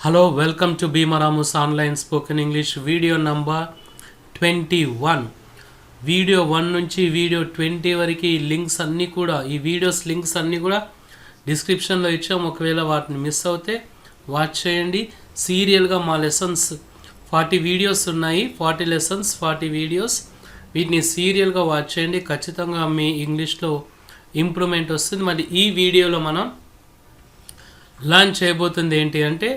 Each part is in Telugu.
Hello, welcome to Bhimaramu's online spoken English video number 21. Video 1 నుంచి వీడియో 20 వరకు ఈ లింక్స్ అన్నీ కూడా ఈ వీడియోస్ లింక్స్ అన్నీ కూడా డిస్క్రిప్షన్లో ఇచ్చాం. ఒకవేళ వాటిని మిస్ అవుతే వాచ్ చేయండి. సీరియల్గా మా లెసన్స్ 40 వీడియోస్ ఉన్నాయి. 40 లెసన్స్ 40 వీడియోస్. వీటిని సీరియల్గా వాచ్ చేయండి. ఖచ్చితంగా మీ ఇంగ్లీష్లో ఇంప్రూవ్మెంట్ వస్తుంది. మరి ఈ వీడియోలో మనం లర్న్ చేయబోతుంది ఏంటి అంటే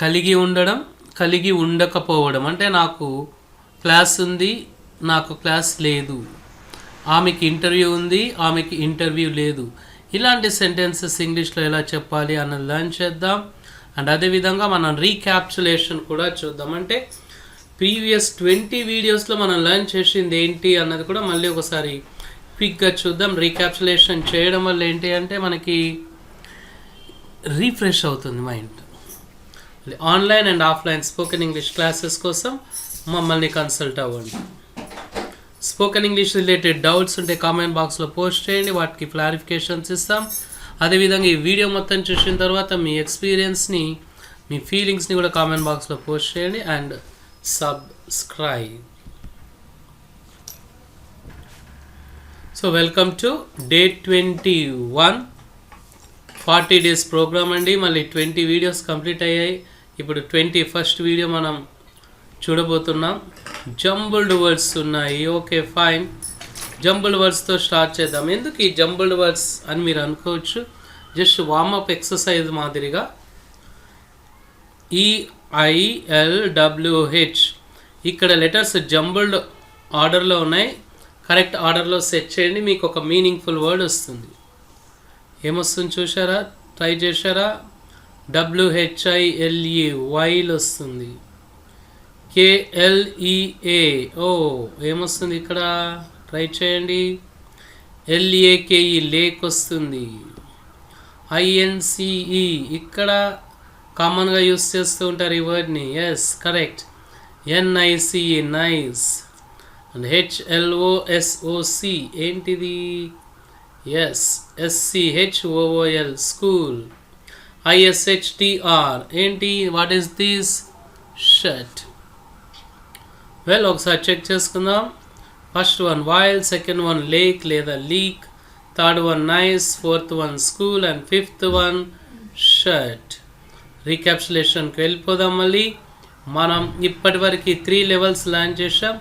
కలిగి ఉండడం, కలిగి ఉండకపోవడం. అంటే నాకు క్లాస్ ఉంది, నాకు క్లాస్ లేదు, ఆమెకి ఇంటర్వ్యూ ఉంది, ఆమెకి ఇంటర్వ్యూ లేదు. ఇలాంటి సెంటెన్సెస్ ఇంగ్లీష్లో ఎలా చెప్పాలి అన్నది లర్న్ చేద్దాం. అండ్ అదేవిధంగా మనం రీక్యాప్చులేషన్ కూడా చూద్దాం. అంటే ప్రీవియస్ 20 వీడియోస్లో మనం లర్న్ చేసింది ఏంటి అన్నది కూడా మళ్ళీ ఒకసారి క్విక్గా చూద్దాం. రీక్యాప్చులేషన్ చేయడం వల్ల ఏంటి అంటే మనకి రీఫ్రెష్ అవుతుంది mind. Online and offline spoken English classes కోసం మమ్మల్ని కన్సల్ట్ అవ్వండి. స్పోకెన్ ఇంగ్లీష్ రిలేటెడ్ డౌట్స్ ఉంటే కామెంట్ బాక్స్లో పోస్ట్ చేయండి, వాటికి క్లారిఫికేషన్స్ ఇస్తాం. అదేవిధంగా ఈ వీడియో మొత్తం చూసిన తర్వాత మీ ఎక్స్పీరియన్స్ని, మీ ఫీలింగ్స్ని కూడా కామెంట్ బాక్స్లో పోస్ట్ చేయండి and subscribe. So welcome to day 21, 40 days programme అండి. మళ్ళీ 20 వీడియోస్ కంప్లీట్ అయ్యాయి. ఇప్పుడు 21st వీడియో మనం చూడబోతున్నాం. జంబుల్డ్ వర్డ్స్ ఉన్నాయి. ఓకే ఫైన్, జంబుల్డ్ వర్డ్స్తో స్టార్ట్ చేద్దాం. ఎందుకు ఈ జంబుల్డ్ వర్డ్స్ అని మీరు అనుకోవచ్చు. జస్ట్ వార్మప్ ఎక్సర్సైజ్ మాదిరిగా. EILWH ఇక్కడ లెటర్స్ జంబుల్డ్ ఆర్డర్లో ఉన్నాయి. కరెక్ట్ ఆర్డర్లో సెట్ చేయండి, మీకు ఒక మీనింగ్ఫుల్ వర్డ్ వస్తుంది. ఏమొస్తుంది చూసారా, ట్రై చేశారా? WHILE వైల్ వస్తుంది. KLEA ఏమొస్తుంది ఇక్కడ, ట్రై చేయండి. LAKE లేక్ వస్తుంది. INCE ఇక్కడ కామన్గా యూస్ చేస్తూ ఉంటారు ఈ వర్డ్ని. Yes correct. NICE nice. And HLOSOC ఏంటిది? Yes SCHOOL school. ISHTR ఏంటి? What is this? Shirt. Well ఒకసారి చెక్ చేసుకుందాం. First one while, second one lake లేదా leak, third one nice, fourth one school and fifth one shirt. రీక్యాప్చులేషన్కి వెళ్ళిపోదాం. మళ్ళీ మనం ఇప్పటి వరకు 3 లెవెల్స్ లర్న్ చేసాం.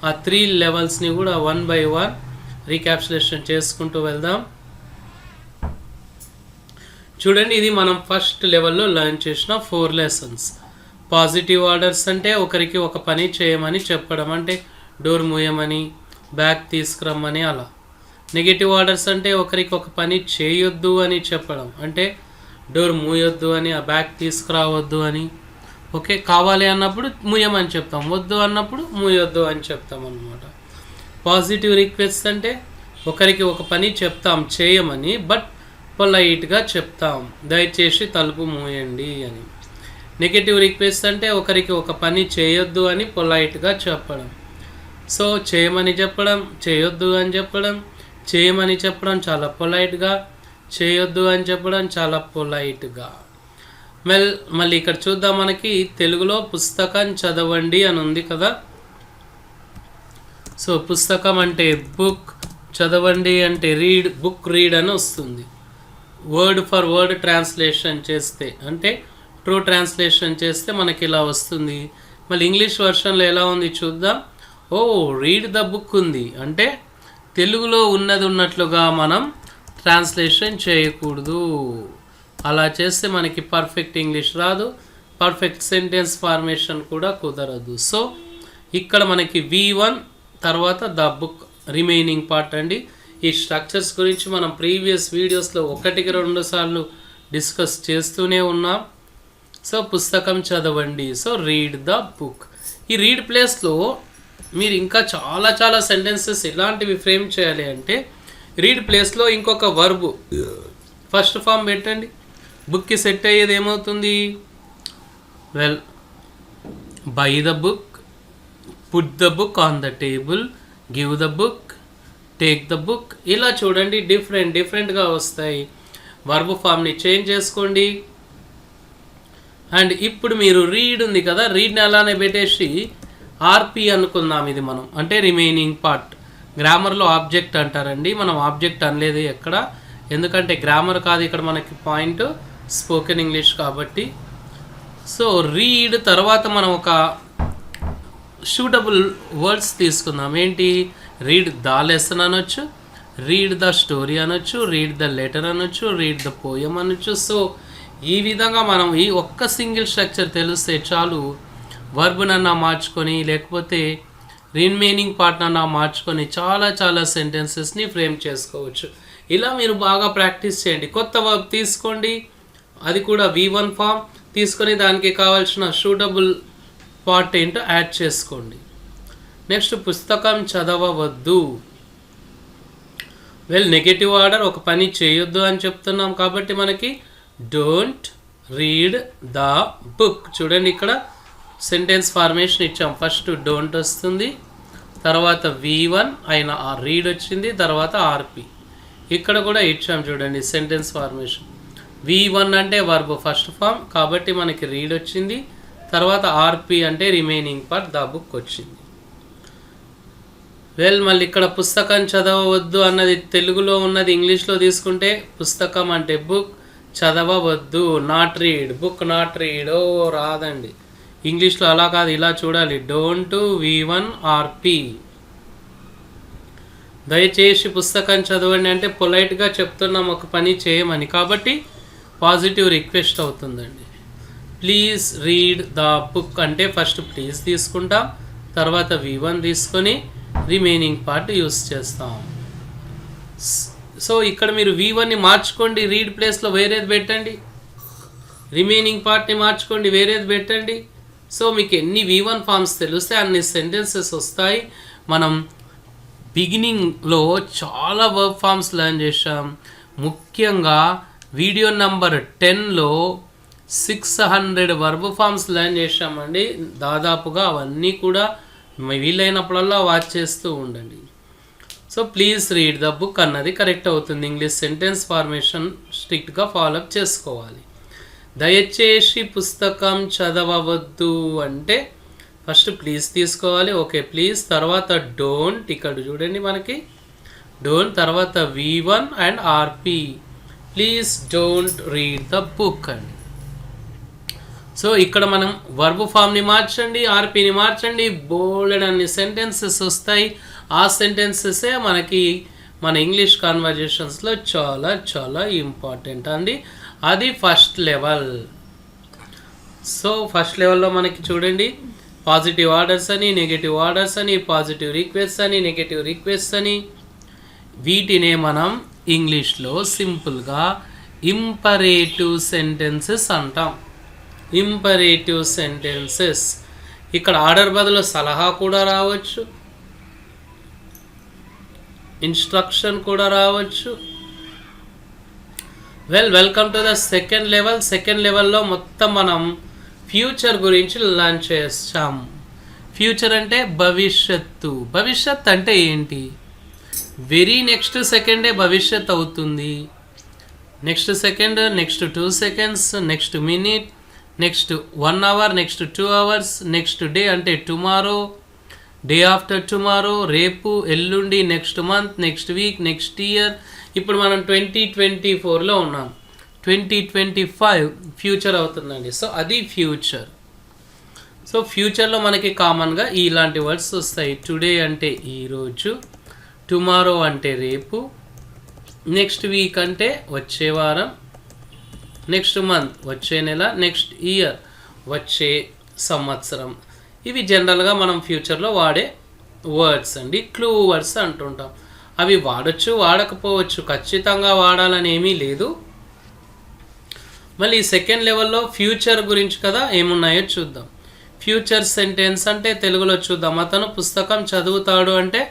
ఆ 3 లెవెల్స్ని కూడా 1 by 1 రీక్యాప్చులేషన్ చేసుకుంటూ వెళ్దాం. చూడండి, ఇది మనం ఫస్ట్ లెవెల్లో లర్న్ చేసిన 4 లెసన్స్. పాజిటివ్ ఆర్డర్స్ అంటే ఒకరికి ఒక పని చేయమని చెప్పడం, అంటే డోర్ మూయమని, బ్యాగ్ తీసుకురమ్మని అలా. నెగిటివ్ ఆర్డర్స్ అంటే ఒకరికి ఒక పని చేయొద్దు అని చెప్పడం, అంటే డోర్ మూయొద్దు అని, ఆ బ్యాగ్ తీసుకురావద్దు అని. ఓకే, కావాలి అన్నప్పుడు మూయమని చెప్తాం, వద్దు అన్నప్పుడు మూయొద్దు అని చెప్తాం అన్నమాట. పాజిటివ్ రిక్వెస్ట్ అంటే ఒకరికి ఒక పని చెప్తాం చేయమని, బట్ పొలైట్గా చెప్తాం, దయచేసి తలుపు మూయండి అని. నెగిటివ్ రిక్వెస్ట్ అంటే ఒకరికి ఒక పని చేయొద్దు అని పొలైట్గా చెప్పడం. సో చేయమని చెప్పడం, చేయొద్దు అని చెప్పడం, చేయమని చెప్పడం చాలా పొలైట్గా, చేయొద్దు అని చెప్పడం చాలా పొలైట్గా. మళ్ళీ ఇక్కడ చూద్దాం, మనకి తెలుగులో పుస్తకం చదవండి అని ఉంది కదా. సో పుస్తకం అంటే బుక్, చదవండి అంటే రీడ్, బుక్ రీడ్ అని వస్తుంది. వర్డ్ ఫర్ వర్డ్ ట్రాన్స్లేషన్ చేస్తే, అంటే ట్రూ ట్రాన్స్లేషన్ చేస్తే మనకి ఇలా వస్తుంది. మళ్ళీ ఇంగ్లీష్ వర్షన్లో ఎలా ఉంది చూద్దాం. రీడ్ ద బుక్ ఉంది, అంటే తెలుగులో ఉన్నది ఉన్నట్లుగా మనం ట్రాన్స్లేషన్ చేయకూడదు. అలా చేస్తే మనకి పర్ఫెక్ట్ ఇంగ్లీష్ రాదు, పర్ఫెక్ట్ సెంటెన్స్ ఫార్మేషన్ కూడా కుదరదు. సో ఇక్కడ మనకి V1 తర్వాత ద బుక్ రిమైనింగ్ పార్ట్ అండి. ఈ స్ట్రక్చర్స్ గురించి మనం ప్రీవియస్ వీడియోస్లో 1కి 2 సార్లు డిస్కస్ చేస్తూనే ఉన్నాం. సో పుస్తకం చదవండి, సో రీడ్ ద బుక్. ఈ రీడ్ ప్లేస్లో మీరు ఇంకా చాలా చాలా సెంటెన్సెస్ ఇలాంటివి ఫ్రేమ్ చేయాలి. అంటే రీడ్ ప్లేస్లో ఇంకొక వర్బ్ ఫస్ట్ ఫామ్ పెట్టండి. బుక్కి సెట్ అయ్యేది ఏమవుతుంది? Well, by the book, put the book on the table, give the book, take the book. ఇలా చూడండి, డిఫరెంట్గా వస్తాయి. వర్బ్ ఫామ్ని చేంజ్ చేసుకోండి. అండ్ ఇప్పుడు మీరు రీడ్ ఉంది కదా, రీడ్ని అలానే పెట్టేసి ఆర్పి అనుకుందాం. ఇది మనం అంటే రిమైనింగ్ పార్ట్. గ్రామర్లో ఆబ్జెక్ట్ అంటారండి, మనం ఆబ్జెక్ట్ అనలేదు ఎక్కడ, ఎందుకంటే గ్రామర్ కాదు ఇక్కడ మనకి పాయింట్, స్పోకెన్ ఇంగ్లీష్ కాబట్టి. సో రీడ్ తర్వాత మనం ఒక సూటబుల్ వర్డ్స్ తీసుకుందాం. ఏంటి? రీడ్ ద లెసన్ అనొచ్చు, రీడ్ ద స్టోరీ అనొచ్చు, రీడ్ ద లెటర్ అనొచ్చు, రీడ్ ద పోయం అనొచ్చు. సో ఈ విధంగా మనం ఈ ఒక్క సింగిల్ స్ట్రక్చర్ తెలిస్తే చాలు, వర్బ్నన్నా మార్చుకొని లేకపోతే రిమైనింగ్ పార్ట్నన్నా మార్చుకొని చాలా చాలా సెంటెన్సెస్ని ఫ్రేమ్ చేసుకోవచ్చు. ఇలా మీరు బాగా ప్రాక్టీస్ చేయండి. కొత్త వర్బ్ తీసుకోండి, అది కూడా V1 ఫామ్ తీసుకొని దానికి కావాల్సిన సూటబుల్ పార్ట్ ఏంటో యాడ్ చేసుకోండి. నెక్స్ట్ పుస్తకం చదవవద్దు. నెగటివ్ ఆర్డర్, ఒక పని చేయొద్దు అని చెప్తున్నాం కాబట్టి మనకి డోంట్ రీడ్ ద బుక్. చూడండి ఇక్కడ సెంటెన్స్ ఫార్మేషన్ ఇచ్చాం. ఫస్ట్ డోంట్ వస్తుంది, తర్వాత V1 అయిన రీడ్ వచ్చింది, తర్వాత ఆర్పి. ఇక్కడ కూడా ఇచ్చాం చూడండి సెంటెన్స్ ఫార్మేషన్. V1 అంటే వర్బ్ ఫస్ట్ ఫామ్ కాబట్టి మనకి రీడ్ వచ్చింది, తర్వాత ఆర్పి అంటే రిమైనింగ్ పార్ట్ ద బుక్ వచ్చింది. మళ్ళీ ఇక్కడ పుస్తకం చదవవద్దు అన్నది తెలుగులో ఉన్నది ఇంగ్లీష్లో తీసుకుంటే పుస్తకం అంటే బుక్, చదవవద్దు not read, book not read. రాదండి ఇంగ్లీష్లో, అలా కాదు, ఇలా చూడాలి. Don't V1 RP. దయచేసి పుస్తకం చదవండి అంటే పొలైట్గా చెప్తున్నాం ఒక పని చేయమని, కాబట్టి పాజిటివ్ రిక్వెస్ట్ అవుతుందండి. ప్లీజ్ రీడ్ ద బుక్ అంటే ఫస్ట్ ప్లీజ్ తీసుకుంటాం, తర్వాత V1 తీసుకొని రిమైనింగ్ పార్ట్ యూస్ చేస్తాం. సో ఇక్కడ మీరు V1ని మార్చుకోండి, రీడ్ ప్లేస్లో వేరేది పెట్టండి, రిమైనింగ్ పార్ట్ని మార్చుకోండి, వేరేది పెట్టండి. సో మీకు ఎన్ని V1 ఫామ్స్ తెలిస్తే అన్ని సెంటెన్సెస్ వస్తాయి. మనం బిగినింగ్లో చాలా వర్బ్ ఫామ్స్ లెర్న్ చేసాం. ముఖ్యంగా వీడియో నంబర్ 10లో 600 వర్బ్ ఫామ్స్ లెర్న్ చేసామండి దాదాపుగా. అవన్నీ కూడా వీలైనప్పుడల్లా వాచ్ చేస్తూ ఉండండి. So please read the book అన్నది కరెక్ట్ అవుతుంది. ఇంగ్లీష్ సెంటెన్స్ ఫార్మేషన్ స్ట్రిక్ట్గా ఫాలోఅప్ చేసుకోవాలి. దయచేసి పుస్తకం చదవవద్దు అంటే ఫస్ట్ ప్లీజ్ తీసుకోవాలి, ఓకే ప్లీజ్, తర్వాత డోంట్, ఇక్కడ చూడండి మనకి డోంట్, తర్వాత V1 and RP. Please don't read the book అండి. సో ఇక్కడ మనం వర్బ్ ఫామ్ని మార్చండి, ఆర్పిని మార్చండి, బోల్డ్ అన్ని సెంటెన్సెస్ వస్తాయి. ఆ సెంటెన్సెసే మనకి మన ఇంగ్లీష్ కాన్వర్జేషన్స్లో చాలా చాలా ఇంపార్టెంట్ అండి. అది ఫస్ట్ లెవెల్. సో ఫస్ట్ లెవెల్లో మనకి చూడండి పాజిటివ్ ఆర్డర్స్ అని, నెగటివ్ ఆర్డర్స్ అని, పాజిటివ్ రిక్వెస్ట్ అని, నెగటివ్ రిక్వెస్ట్ అని, వీటినే మనం ఇంగ్లీష్లో సింపుల్గా ఇంపరేటివ్ సెంటెన్సెస్ అంటాం. Imperative sentences. ఇక్కడ ఆర్డర్ బదులు సలహా కూడా రావచ్చు, ఇన్స్ట్రక్షన్ కూడా రావచ్చు. Welcome to the second level. Second లెవెల్లో మొత్తం మనం ఫ్యూచర్ గురించి లర్న్ చేస్తాం. ఫ్యూచర్ అంటే భవిష్యత్తు. భవిష్యత్ అంటే ఏంటి? వెరీ నెక్స్ట్ సెకండే భవిష్యత్ అవుతుంది. Next second, next 2 seconds, next minute, next 1 hour, next 2 hours, next day అంటే టుమారో, డే ఆఫ్టర్ టుమారో, రేపు, ఎల్లుండి, next month, next week, next year. ఇప్పుడు మనం 2024లో ఉన్నాం, 2025 ఫ్యూచర్ అవుతుందండి. సో అది ఫ్యూచర్. సో ఫ్యూచర్లో మనకి కామన్గా ఇలాంటి వర్డ్స్ వస్తాయి. టుడే అంటే ఈరోజు, టుమారో అంటే రేపు, నెక్స్ట్ వీక్ అంటే వచ్చే వారం, నెక్స్ట్ మంత్ వచ్చే నెల, నెక్స్ట్ ఇయర్ వచ్చే సంవత్సరం. ఇవి జనరల్గా మనం ఫ్యూచర్లో వాడే వర్డ్స్ అండి, క్లూ వర్డ్స్ అంటుంటాం. అవి వాడచ్చు, వాడకపోవచ్చు, ఖచ్చితంగా వాడాలని ఏమీ లేదు. మళ్ళీ సెకండ్ లెవెల్లో ఫ్యూచర్ గురించి కదా ఏమున్నాయో చూద్దాం. ఫ్యూచర్ సెంటెన్స్ అంటే తెలుగులో చూద్దాం. అతను పుస్తకం చదువుతాడు అంటే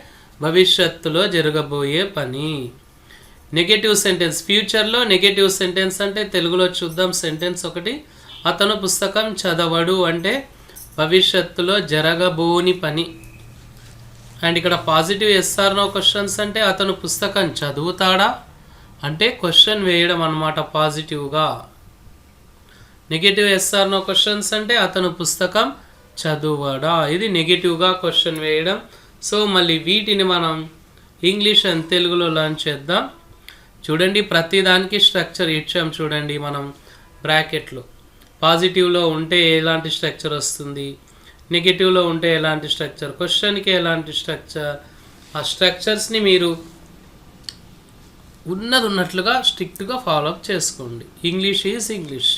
భవిష్యత్తులో జరగబోయే పని. నెగటివ్ సెంటెన్స్, ఫ్యూచర్లో నెగటివ్ సెంటెన్స్ అంటే తెలుగులో చూద్దాం. సెంటెన్స్ ఒకటి, అతను పుస్తకం చదవడు అంటే భవిష్యత్తులో జరగబోని పని. అండ్ ఇక్కడ పాజిటివ్ ఎస్ఆర్ నో క్వశ్చన్స్ అంటే అతను పుస్తకం చదువుతాడా అంటే క్వశ్చన్ వేయడం అన్నమాట పాజిటివ్గా. నెగిటివ్ ఎస్ఆర్ నో క్వశ్చన్స్ అంటే అతను పుస్తకం చదువడా, ఇది నెగిటివ్గా క్వశ్చన్ వేయడం. సో మళ్ళీ వీటిని మనం ఇంగ్లీష్ అండ్ తెలుగులో లర్న్ చేద్దాం. చూడండి, ప్రతిదానికి స్ట్రక్చర్ ఇచ్చాం. చూడండి, మనం బ్రాకెట్లో పాజిటివ్లో ఉంటే ఎలాంటి స్ట్రక్చర్ వస్తుంది, నెగిటివ్లో ఉంటే ఎలాంటి స్ట్రక్చర్, క్వశ్చన్కి ఎలాంటి స్ట్రక్చర్, ఆ స్ట్రక్చర్స్ని మీరు ఉన్నట్లుగా స్ట్రిక్ట్గా ఫాలోఅప్ చేసుకోండి. English is English,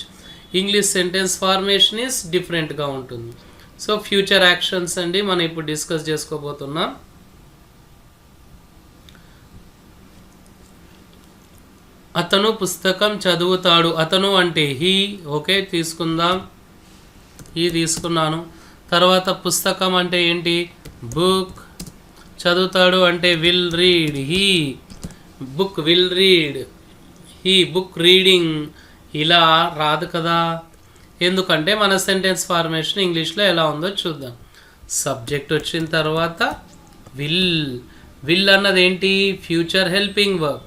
English sentence formation is డిఫరెంట్గా ఉంటుంది. సో ఫ్యూచర్ యాక్షన్స్ అండి మనం ఇప్పుడు డిస్కస్ చేసుకోబోతున్నాం. అతను పుస్తకం చదువుతాడు. అతను అంటే హీ, ఓకే తీసుకుందాం, హీ తీసుకున్నాను. తర్వాత పుస్తకం అంటే ఏంటి, బుక్. చదువుతాడు అంటే will read, he book will read, he book reading. ఇలా రాదు కదా, ఎందుకంటే మన సెంటెన్స్ ఫార్మేషన్ ఇంగ్లీష్లో ఎలా ఉందో చూద్దాం. సబ్జెక్ట్ వచ్చిన తర్వాత విల్ అన్నది ఏంటి, ఫ్యూచర్ హెల్పింగ్ వర్బ్.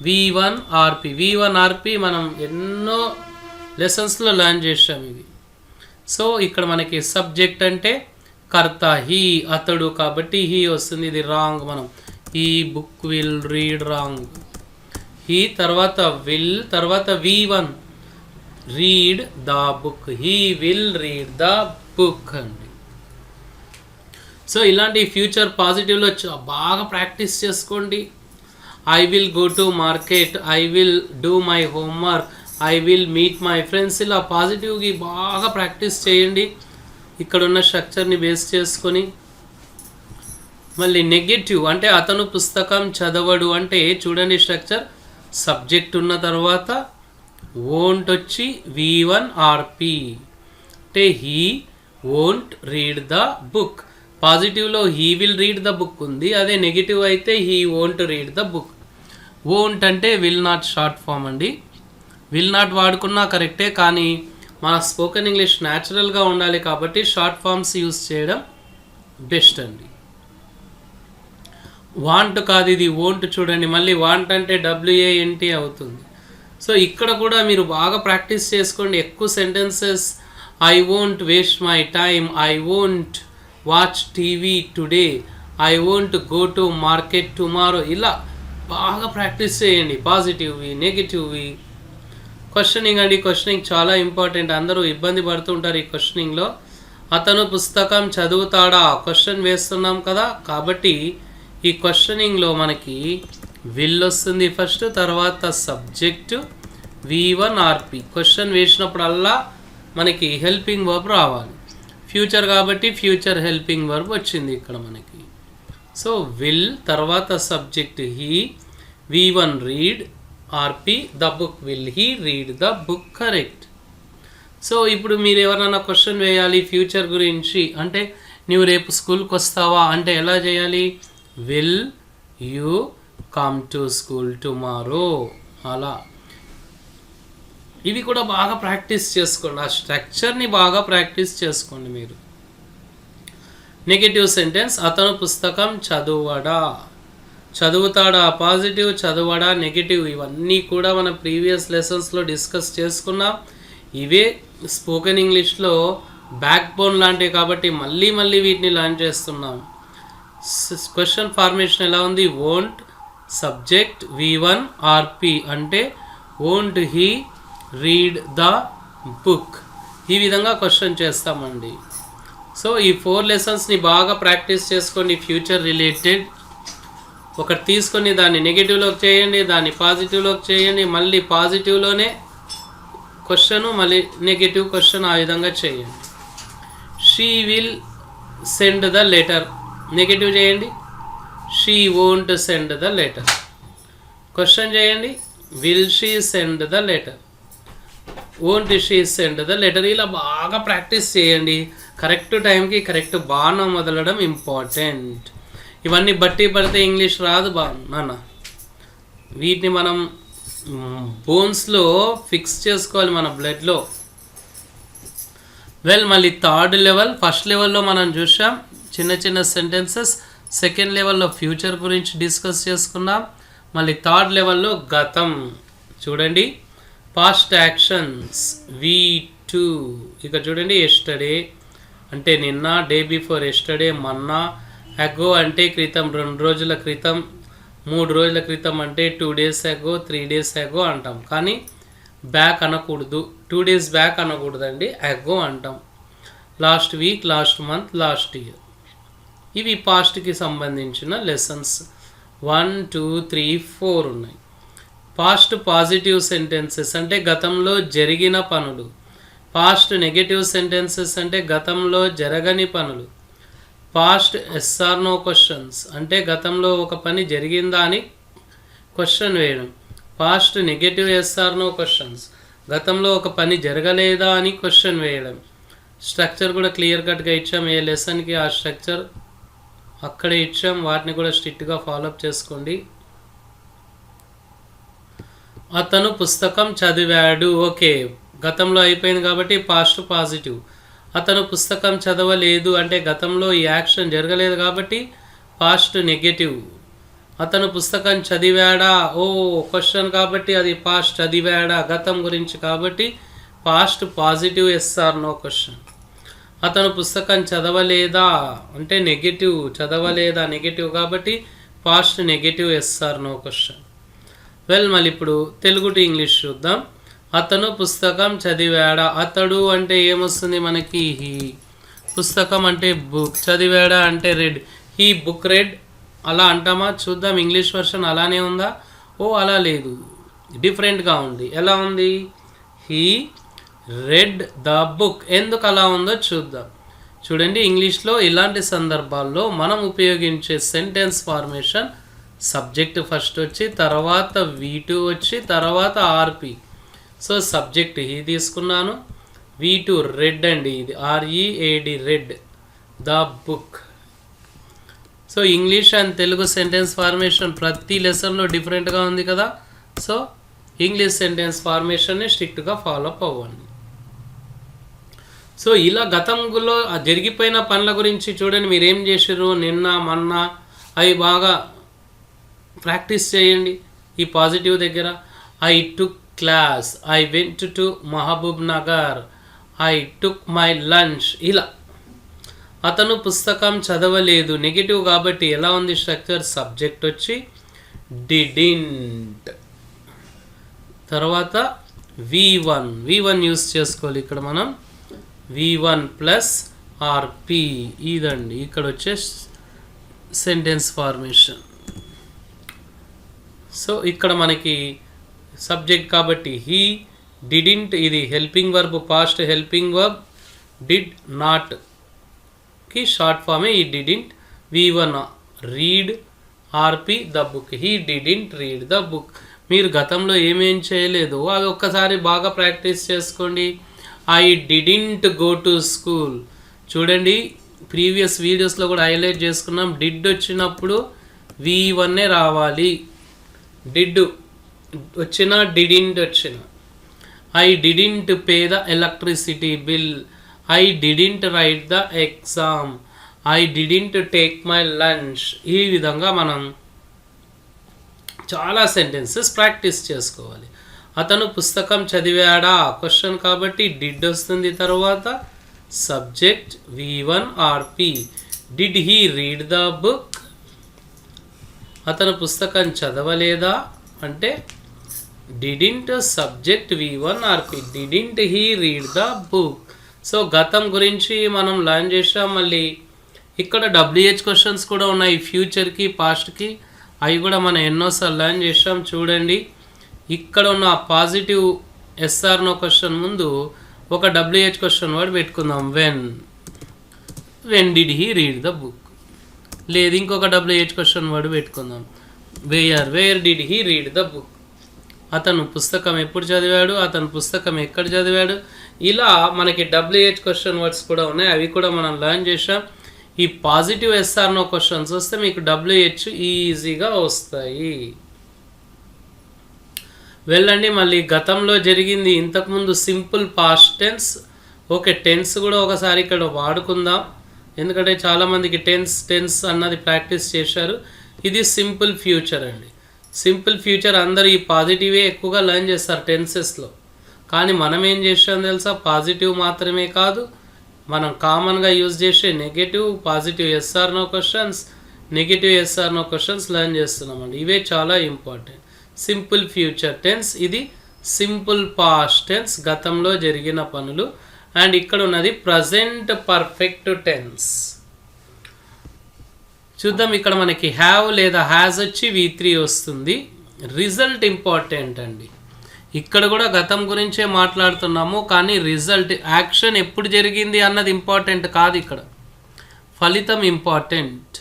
V1RP మనం ఎన్నో లెసన్స్లో లర్న్ చేసాం ఇది. సో ఇక్కడ మనకి సబ్జెక్ట్ అంటే కర్త, హీ అతడు, కాబట్టి హీ వస్తుంది. ఇది రాంగ్, మనం ఈ book will read wrong. He తర్వాత విల్ తర్వాత V1 read the book, he will read the book అండి. సో ఇలాంటి ఫ్యూచర్ పాజిటివ్లో బాగా ప్రాక్టీస్ చేసుకోండి. I will go to market, I will do my homework, I will meet my friends. ఇలా పాజిటివ్కి బాగా ప్రాక్టీస్ చేయండి ఇక్కడ ఉన్న స్ట్రక్చర్ని బేస్ చేసుకొని. మళ్ళీ నెగటివ్ అంటే అతను పుస్తకం చదవడు అంటే చూడండి స్ట్రక్చర్, సబ్జెక్ట్ ఉన్న తర్వాత వోంట్ వచ్చి V1RP అంటే he won't read the book. పాజిటివ్లో he will read the book ఉంది, అదే నెగిటివ్ అయితే he won't read the book. Won't అంటే విల్ నాట్ షార్ట్ ఫామ్ అండి. విల్ నాట్ వాడుకున్నా కరెక్టే, కానీ మన స్పోకెన్ ఇంగ్లీష్ న్యాచురల్గా ఉండాలి కాబట్టి షార్ట్ ఫామ్స్ యూస్ చేయడం బెస్ట్ అండి. వాంట్ కాదు, ఇది వోంట్. చూడండి మళ్ళీ వాంట్ అంటే WANT అవుతుంది. సో ఇక్కడ కూడా మీరు బాగా ప్రాక్టీస్ చేసుకోండి ఎక్కువ sentences. I won't waste my time, I won't watch TV today, I won't go to market tomorrow. ఇలా బాగా ప్రాక్టీస్ చేయండి. పాజిటివ్వి, నెగిటివ్వి. క్వశ్చనింగ్ అండి, క్వశ్చనింగ్ చాలా ఇంపార్టెంట్. అందరూ ఇబ్బంది పడుతుంటారు ఈ క్వశ్చనింగ్లో. అతను పుస్తకం చదువుతాడా, క్వశ్చన్ వేస్తున్నాం కదా, కాబట్టి ఈ క్వశ్చనింగ్లో మనకి విల్ వస్తుంది ఫస్ట్, తర్వాత సబ్జెక్ట్ V1RP. క్వశ్చన్ వేసినప్పుడల్లా మనకి హెల్పింగ్ వర్బ్ రావాలి. ఫ్యూచర్ కాబట్టి ఫ్యూచర్ హెల్పింగ్ వర్బ్ వచ్చింది ఇక్కడ మనకి. సో విల్ తర్వాత subject he, V1 read, RP the book, will he read the book, correct. So ఇప్పుడు మీరు ఎవరైనా క్వశ్చన్ వేయాలి ఫ్యూచర్ గురించి అంటే, నువ్వు రేపు స్కూల్కి వస్తావా అంటే ఎలా చేయాలి, will you come to school tomorrow. అలా ఇవి కూడా బాగా ప్రాక్టీస్ చేసుకోండి, ఆ స్ట్రక్చర్ని బాగా ప్రాక్టీస్ చేసుకోండి మీరు. నెగిటివ్ సెంటెన్స్ అతను పుస్తకం చదువుతాడా, పాజిటివ్, చదవడా నెగిటివ్. ఇవన్నీ కూడా మన ప్రీవియస్ లెసన్స్లో డిస్కస్ చేసుకున్నాం. ఇవే స్పోకెన్ ఇంగ్లీష్లో బ్యాక్ బోన్ లాంటివి కాబట్టి మళ్ళీ వీటిని లర్న్ చేస్తున్నాం. క్వశ్చన్ ఫార్మేషన్ ఎలా ఉంది, వోంట్ సబ్జెక్ట్ V1RP అంటే won't he read the book. ఈ విధంగా క్వశ్చన్ చేస్తామండి. సో ఈ 4 లెసన్స్ని బాగా ప్రాక్టీస్ చేసుకోండి. ఫ్యూచర్ రిలేటెడ్ ఒకటి తీసుకొని దాన్ని నెగిటివ్లోకి చేయండి, దాన్ని పాజిటివ్లోకి చేయండి, మళ్ళీ పాజిటివ్లోనే క్వశ్చను, మళ్ళీ నెగిటివ్ క్వశ్చన్, ఆ విధంగా చేయండి. She will send the letter, negative చేయండి, she won't send the letter. Question చేయండి, will she send the letter, won't she send the letter. ఇలా బాగా ప్రాక్టీస్ చేయండి. కరెక్ట్ టైంకి కరెక్ట్ బాణం వదలడం ఇంపార్టెంట్. ఇవన్నీ బట్టి పడితే ఇంగ్లీష్ రాదు నాన్న. వీటిని మనం బోన్స్లో ఫిక్స్ చేసుకోవాలి మన బ్లడ్లో. మళ్ళీ థర్డ్ లెవెల్, ఫస్ట్ లెవెల్లో మనం చూసాం చిన్న సెంటెన్సెస్. సెకండ్ లెవెల్లో ఫ్యూచర్ గురించి డిస్కస్ చేసుకున్నాం. మళ్ళీ థర్డ్ లెవెల్లో గతం. చూడండి పాస్ట్ యాక్షన్స్ V2. ఇక చూడండి ఎస్టర్డే అంటే నిన్న, డే బిఫోర్ ఎస్టర్డే మొన్న, అగో అంటే క్రితం 2 రోజుల క్రితం, 3 రోజుల క్రితం అంటే 2 days అగో, 3 days అగో అంటాం. కానీ బ్యాక్ అనకూడదు, 2 days బ్యాక్ అనకూడదండి, అగో అంటాం. Last week, last month, last year. ఇవి పాస్ట్కి సంబంధించిన లెసన్స్ 1, 2, 3, 4 ఉన్నాయి. పాస్ట్ పాజిటివ్ సెంటెన్సెస్ అంటే గతంలో జరిగిన పనులు. పాస్ట్ నెగటివ్ సెంటెన్సెస్ అంటే గతంలో జరగని పనులు. పాస్ట్ ఎస్ఆర్ నో క్వశ్చన్స్ అంటే గతంలో ఒక పని జరిగిందా అని క్వశ్చన్ వేయడం. Past negative yes or no questions గతంలో ఒక పని జరగలేదా అని క్వశ్చన్ వేయడం. స్ట్రక్చర్ కూడా క్లియర్ కట్గా ఇచ్చాం, ఏ లెసన్కి ఆ స్ట్రక్చర్ అక్కడే ఇచ్చాం. వాటిని కూడా స్ట్రిక్ట్గా ఫాలోఅప్ చేసుకోండి. అతను పుస్తకం చదివాడు. ఓకే, గతంలో అయిపోయింది కాబట్టి పాస్ట్ పాజిటివ్. అతను పుస్తకం చదవలేదు అంటే గతంలో ఈ యాక్షన్ జరగలేదు కాబట్టి పాస్ట్ నెగటివ్. అతను పుస్తకం చదివాడా, ఓ క్వశ్చన్ కాబట్టి అది పాస్ట్. చదివాడా గతం గురించి కాబట్టి past positive yes or no question. అతను పుస్తకం చదవలేదా అంటే నెగటివ్. చదవలేదా నెగటివ్ కాబట్టి past negative yes or no question. మళ్ళీ ఇప్పుడు తెలుగు టు ఇంగ్లీష్ చూద్దాం. అతను పుస్తకం చదివాడా. అతడు అంటే ఏమొస్తుంది మనకి, హీ. పుస్తకం అంటే బుక్. చదివాడా అంటే రెడ్. హీ బుక్ రెడ్ అలా అంటామా? చూద్దాం ఇంగ్లీష్ వర్షన్ అలానే ఉందా? ఓ అలా లేదు, డిఫరెంట్గా ఉంది. ఎలా ఉంది? He read the book. ఎందుకు అలా ఉందో చూద్దాం. చూడండి, ఇంగ్లీష్లో ఇలాంటి సందర్భాల్లో మనం ఉపయోగించే సెంటెన్స్ ఫార్మేషన్ సబ్జెక్ట్ ఫస్ట్ వచ్చి, తర్వాత V2 వచ్చి, తర్వాత RP. సో సబ్జెక్ట్ హీ తీసుకున్నాను, V2 రెడ్ అండి, ఇది READ red the book. So English and Telugu sentence formation ప్రతి లెసన్లో డిఫరెంట్గా ఉంది కదా. సో ఇంగ్లీష్ సెంటెన్స్ ఫార్మేషన్ని స్ట్రిక్ట్గా ఫాలోఅప్ అవ్వండి. సో ఇలా గతంలో జరిగిపోయిన పనుల గురించి చూడండి, మీరు ఏం చేసారు నిన్న మొన్న అవి బాగా ప్రాక్టీస్ చేయండి. ఈ పాజిటివ్ దగ్గర I took class, I went to Mahabubnagar, I took my lunch. ఇలా అతను పుస్తకం చదవలేదు నెగిటివ్ కాబట్టి ఎలా ఉంది స్ట్రక్చర్? సబ్జెక్ట్ వచ్చి డిడింట్, తర్వాత V1 యూస్ చేసుకోవాలి ఇక్కడ మనం. V1 ప్లస్ RP ఇదండి ఇక్కడ వచ్చే సెంటెన్స్ ఫార్మేషన్. సో ఇక్కడ మనకి సబ్జెక్ట్ కాబట్టి హీ డిడింట్, ఇది helping verb, past helping verb. Did not కి షార్ట్ ఫామే ఈ didn't. V1 read, RP the book. He didn't read the book. మీరు గతంలో ఏమేం చేయలేదు అవి ఒక్కసారి బాగా ప్రాక్టీస్ చేసుకోండి. I didn't go to school. చూడండి ప్రీవియస్ వీడియోస్లో కూడా హైలైట్ చేసుకున్నాం. డిడ్ వచ్చినప్పుడు V1 రావాలి. డిడ్ వచ్చిన, డిడింట్ వచ్చిన. I didn't pay the electricity bill, I didn't right the exam, I didn't take my lunch. ఈ విధంగా మనం చాలా సెంటెన్సెస్ ప్రాక్టీస్ చేసుకోవాలి. అతను పుస్తకం చదివాడా క్వశ్చన్ కాబట్టి డిడ్ వస్తుంది, తర్వాత subject V1 RP. Did he read the book. అతను పుస్తకం చదవలేదా అంటే didn't, subject V1 RP. Didn't he read the book. So గతం గురించి మనం లర్న్ చేసాం. మళ్ళీ ఇక్కడ WH క్వశ్చన్స్ కూడా ఉన్నాయి, ఫ్యూచర్కి పాస్ట్కి. అవి కూడా మనం ఎన్నోసార్లు లర్న్ చేసాం. చూడండి ఇక్కడ ఉన్న పాజిటివ్ ఎస్ఆర్ నో క్వశ్చన్ ముందు ఒక WH క్వశ్చన్ వర్డ్ పెట్టుకుందాం. When did he read the book. లేదు ఇంకొక WH క్వశ్చన్ వర్డ్ పెట్టుకుందాం. Where did he read the book. అతను పుస్తకం ఎప్పుడు చదివాడు, అతను పుస్తకం ఎక్కడ చదివాడు. ఇలా మనకి WH క్వశ్చన్ వర్డ్స్ కూడా ఉన్నాయి, అవి కూడా మనం లర్న్ చేసాం. ఈ పాజిటివ్ ఎస్ఆర్ నో క్వశ్చన్స్ వస్తే మీకు WH ఈజీగా వస్తాయి. వెళ్ళండి మళ్ళీ గతంలో జరిగింది. ఇంతకుముందు simple past tense. Okay, tense కూడా ఒకసారి ఇక్కడ వాడుకుందాం, ఎందుకంటే చాలామందికి టెన్స్ అన్నది ప్రాక్టీస్ చేశారు. ఇది సింపుల్ ఫ్యూచర్ అండి. సింపుల్ ఫ్యూచర్ అందరూ ఈ పాజిటివే ఎక్కువగా లర్న్ చేస్తారు టెన్సెస్లో. కానీ మనం ఏం చేసాం తెలుసా, పాజిటివ్ మాత్రమే కాదు, మనం కామన్గా యూజ్ చేసే negative, positive yes or no questions, negative yes or no questions learn చేస్తున్నామండి. ఇవే చాలా ఇంపార్టెంట్. సింపుల్ ఫ్యూచర్ టెన్స్, ఇది సింపుల్ పాస్ట్ టెన్స్, గతంలో జరిగిన పనులు. అండ్ ఇక్కడ ఉన్నది ప్రజెంట్ పర్ఫెక్ట్ టెన్స్. చూద్దాం, ఇక్కడ మనకి హ్యావ్ లేదా హ్యాజ్ వచ్చి V3 వస్తుంది. రిజల్ట్ ఇంపార్టెంట్ అండి. ఇక్కడ కూడా గతం గురించే మాట్లాడుతున్నాము, కానీ రిజల్ట్, యాక్షన్ ఎప్పుడు జరిగింది అన్నది ఇంపార్టెంట్ కాదు, ఇక్కడ ఫలితం ఇంపార్టెంట్.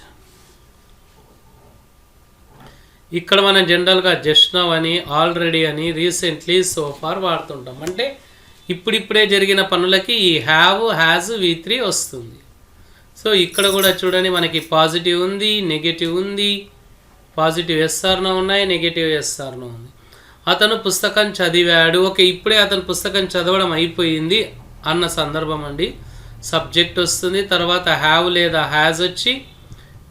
ఇక్కడ మనం జనరల్గా జస్ట్ నౌ అని, ఆల్రెడీ అని, రీసెంట్లీ, సో ఫార్ వాడుతుంటాం. అంటే ఇప్పుడిప్పుడే జరిగిన పనులకి ఈ హ్యావ్, హ్యాజ్, V3 వస్తుంది. సో ఇక్కడ కూడా చూడండి, మనకి పాజిటివ్ ఉంది, నెగటివ్ ఉంది, పాజిటివ్ ఎస్ఆర్నో ఉన్నాయి, నెగటివ్ ఎస్ఆర్నో ఉంది. అతను పుస్తకం చదివాడు. ఓకే, ఇప్పుడే అతను పుస్తకం చదవడం అయిపోయింది అన్న సందర్భం అండి. సబ్జెక్ట్ వస్తుంది, తర్వాత హ్యావ్ లేదా హ్యాజ్ వచ్చి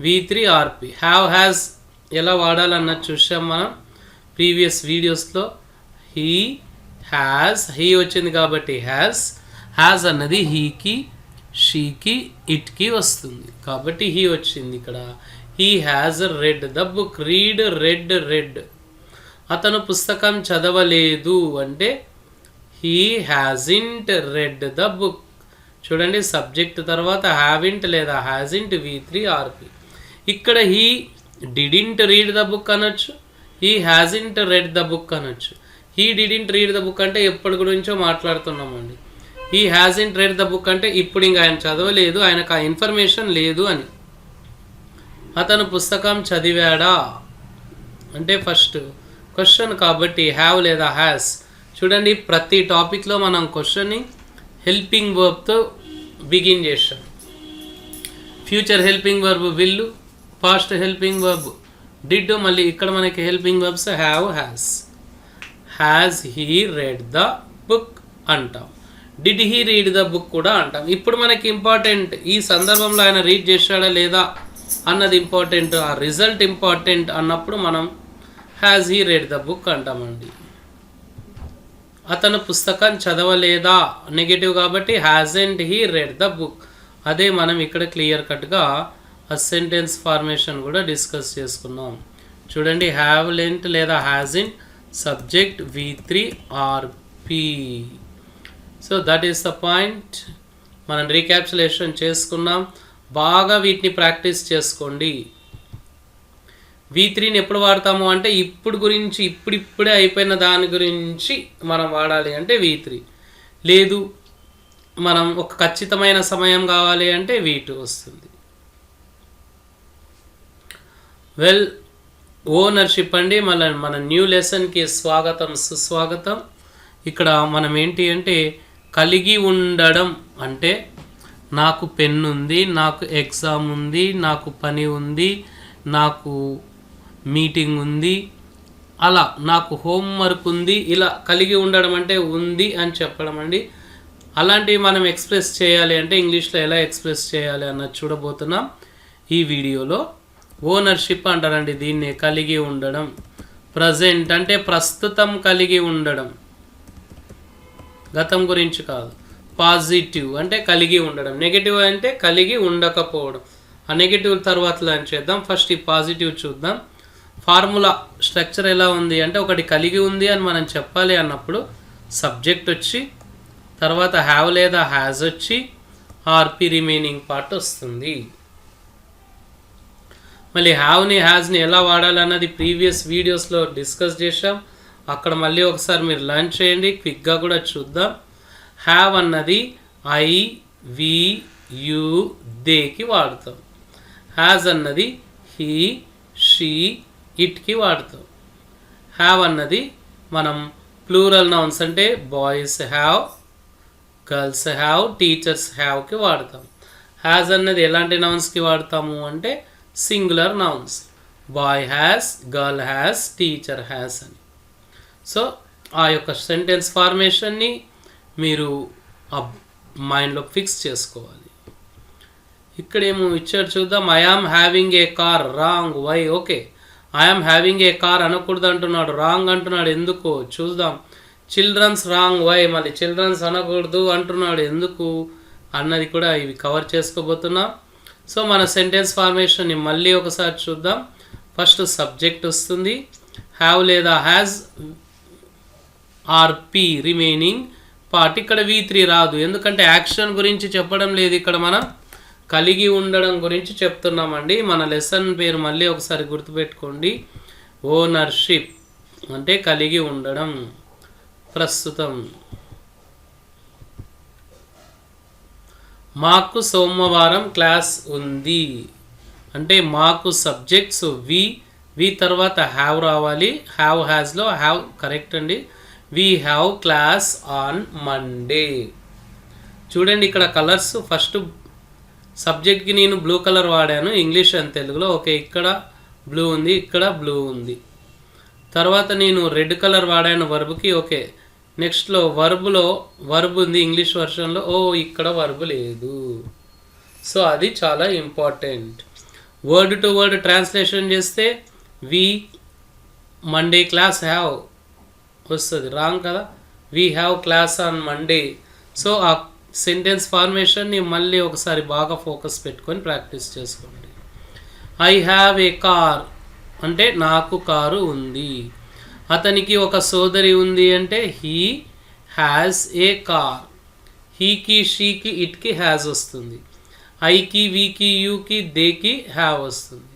V3 RP. హ్యావ్, హ్యాజ్ ఎలా వాడాలన్నది చూసాం మనం ప్రీవియస్ వీడియోస్లో. హీ, హ్యాజ్, హీ వచ్చింది కాబట్టి హ్యాజ్, హ్యాజ్ అన్నది హీకి, షీకి, ఇట్కి వస్తుంది కాబట్టి హీ వచ్చింది ఇక్కడ. He has red the book. Read, red, red. అతను పుస్తకం చదవలేదు అంటే he hasn't red the book. చూడండి, సబ్జెక్ట్ తర్వాత హ్యావింట్ లేదా హ్యాజింట్ V3 RP. ఇక్కడ he didn't read the book అనొచ్చు, he hasn't red the book అనొచ్చు. He didn't read the book అంటే ఎప్పటి గురించో మాట్లాడుతున్నామండి. He hasn't red the book అంటే ఇప్పుడు ఇంకా ఆయన చదవలేదు, ఆయనకు ఆ ఇన్ఫర్మేషన్ లేదు అని. అతను పుస్తకం చదివాడా అంటే ఫస్ట్ క్వశ్చన్ కాబట్టి హ్యావ్ లేదా హ్యాస్. చూడండి, ప్రతి టాపిక్లో మనం క్వశ్చన్ని హెల్పింగ్ వర్బ్తో బిగిన్ చేస్తాం. Future helping verb will, past helping verb did, మళ్ళీ ఇక్కడ మనకి helping verbs have, has. Has he read the book అంటాం, did he read the book కూడా అంటాం. ఇప్పుడు మనకి ఇంపార్టెంట్, ఈ సందర్భంలో ఆయన రీడ్ చేశాడా లేదా అన్నది ఇంపార్టెంట్, ఆ రిజల్ట్ ఇంపార్టెంట్ అన్నప్పుడు మనం has he read the book అంటామండి. అతను పుస్తకం చదవలేదా నెగటివ్ కాబట్టి hasn't he read the book. అదే మనం ఇక్కడ క్లియర్ కట్గా ఆ సెంటెన్స్ ఫార్మేషన్ కూడా డిస్కస్ చేసుకున్నాం. చూడండి, హ్యావ్ లెంట్ లేదా hasn't, subject V3 RP. So that is the point. మనం రీక్యాప్చులేషన్ చేసుకున్నాం, బాగా వీటిని ప్రాక్టీస్ చేసుకోండి. V3ని ఎప్పుడు వాడతాము అంటే ఇప్పుడు గురించి, ఇప్పుడిప్పుడే అయిపోయిన దాని గురించి మనం వాడాలి అంటే V3. లేదు మనం ఒక ఖచ్చితమైన సమయం కావాలి అంటే V2 వస్తుంది. వెల్, ఓనర్షిప్ అండి. మన న్యూ లెసన్కి స్వాగతం, సుస్వాగతం. ఇక్కడ మనం ఏంటి అంటే కలిగి ఉండడం అంటే నాకు పెన్ ఉంది, నాకు ఎగ్జామ్ ఉంది, నాకు పని ఉంది, నాకు మీటింగ్ ఉంది, అలా నాకు హోంవర్క్ ఉంది, ఇలా కలిగి ఉండడం అంటే ఉంది అని చెప్పడం అండి. అలాంటివి మనం ఎక్స్ప్రెస్ చేయాలి అంటే ఇంగ్లీష్లో ఎలా ఎక్స్ప్రెస్ చేయాలి అన్నది చూడబోతున్నాం ఈ వీడియోలో. ఓనర్షిప్ అంటారండి దీన్ని, కలిగి ఉండడం. ప్రజెంట్ అంటే ప్రస్తుతం కలిగి ఉండడం, గతం గురించి కాదు. పాజిటివ్ అంటే కలిగి ఉండడం, నెగిటివ్ అంటే కలిగి ఉండకపోవడం. ఆ నెగిటివ్ తర్వాత లర్న్ చేద్దాం. ఫస్ట్ ఈ పాజిటివ్ చూద్దాం. ఫార్ములా స్ట్రక్చర్ ఎలా ఉంది అంటే ఒకటి కలిగి ఉంది అని మనం చెప్పాలి అన్నప్పుడు సబ్జెక్ట్ వచ్చి, తర్వాత హ్యావ్ లేదా హ్యాజ్ వచ్చి RP రిమైనింగ్ పార్ట్ వస్తుంది. మళ్ళీ హ్యావ్ని, హ్యాజ్ని ఎలా వాడాలన్నది ప్రీవియస్ వీడియోస్లో డిస్కస్ చేసాం. అక్కడ మళ్ళీ ఒకసారి మీరు లర్న్ చేయండి, క్విక్గా కూడా చూద్దాం. హ్యావ్ అన్నది I, we, you, theyకి వాడతాం. హ్యాజ్ అన్నది he, she, itకి వాడతాం. హ్యావ్ అన్నది మనం ప్లూరల్ నౌన్స్ అంటే boys have, girls have, teachers హ్యావ్కి వాడతాం. హ్యాజ్ అన్నది ఎలాంటి నౌన్స్కి వాడతాము అంటే singular nouns, boy has, girl has, teacher has అని. సో ఆ యొక్క సెంటెన్స్ ఫార్మేషన్ని మీరు ఆ మైండ్లో ఫిక్స్ చేసుకోవాలి. ఇక్కడేమో ఇచ్చాడు చూద్దాం. I am having a car, wrong, why? Okay, I am having a car అనకూడదు అంటున్నాడు, రాంగ్ అంటున్నాడు, ఎందుకో చూద్దాం. చిల్డ్రన్స్ రాంగ్ వై, మళ్ళీ చిల్డ్రన్స్ అనకూడదు అంటున్నాడు, ఎందుకు అన్నది కూడా ఇవి కవర్ చేసుకోబోతున్నాం. సో మన సెంటెన్స్ ఫార్మేషన్ని మళ్ళీ ఒకసారి చూద్దాం. ఫస్ట్ సబ్జెక్ట్ వస్తుంది, హ్యావ్ లేదా has R P remaining part. ఇక్కడ V3 రాదు, ఎందుకంటే యాక్షన్ గురించి చెప్పడం లేదు, ఇక్కడ మనం కలిగి ఉండడం గురించి చెప్తున్నామండి. మన లెసన్ పేరు మళ్ళీ ఒకసారి గుర్తుపెట్టుకోండి, ఓనర్షిప్ అంటే కలిగి ఉండడం. ప్రస్తుతం మాకు సోమవారం క్లాస్ ఉంది అంటే మాకు సబ్జెక్ట్స్ వి తర్వాత హ్యావ్ రావాలి. హ్యావ్ హ్యాజ్లో హ్యావ్ కరెక్ట్ అండి. We have class on Monday. చూడండి ఇక్కడ కలర్స్, ఫస్ట్ సబ్జెక్ట్కి నేను బ్లూ కలర్ వాడాను, ఇంగ్లీష్ అండ్ తెలుగులో. ఓకే, ఇక్కడ బ్లూ ఉంది, ఇక్కడ బ్లూ ఉంది. తర్వాత నేను రెడ్ కలర్ వాడాను వర్బ్కి. ఓకే, నెక్స్ట్లో వర్బ్ ఉంది ఇంగ్లీష్ వర్షన్లో. ఇక్కడ వర్బ్ లేదు. సో అది చాలా important. Word to word translation చేస్తే వి మండే క్లాస్ హ్యావ్ వస్తుంది, రాంగ్ కదా. We have class on Monday. So ఆ సెంటెన్స్ ఫార్మేషన్ని మళ్ళీ ఒకసారి బాగా ఫోకస్ పెట్టుకొని ప్రాక్టీస్ చేసుకోండి. ఐ హ్యావ్ ఏ కార్ అంటే నాకు కారు ఉంది. అతనికి ఒక సోదరి ఉంది అంటే హీ హ్యాస్ ఏ కార్. హీకి షీకి ఇట్కి హ్యాస్ వస్తుంది. ఐకి వీకి యూకి దేకి హ్యావ్ వస్తుంది.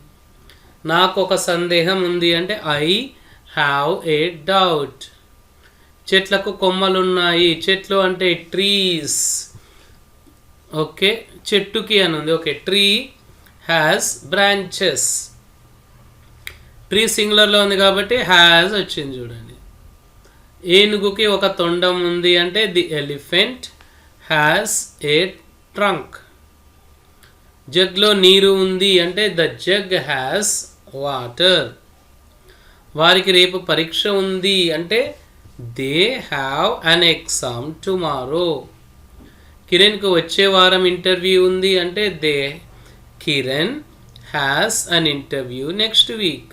నాకు ఒక సందేహం ఉంది అంటే ఐ హ్యావ్ ఏ డౌట్. చెట్లకు కొమ్మలున్నాయి, చెట్లు అంటే ట్రీస్. ఓకే, చెట్టుకి అని ఉంది. Okay, tree has branches. Tree సింగులర్లో ఉంది కాబట్టి హ్యాస్ వచ్చింది చూడండి. ఏనుగుకి ఒక తొండం ఉంది అంటే the elephant has a trunk. జగ్లో నీరు ఉంది అంటే ద జగ్ హ్యాస్ వాటర్. వారికి రేపు పరీక్ష ఉంది అంటే they have an exam tomorrow. కిరణ్కు వచ్చే వారం ఇంటర్వ్యూ ఉంది అంటే Kiran has an interview next week.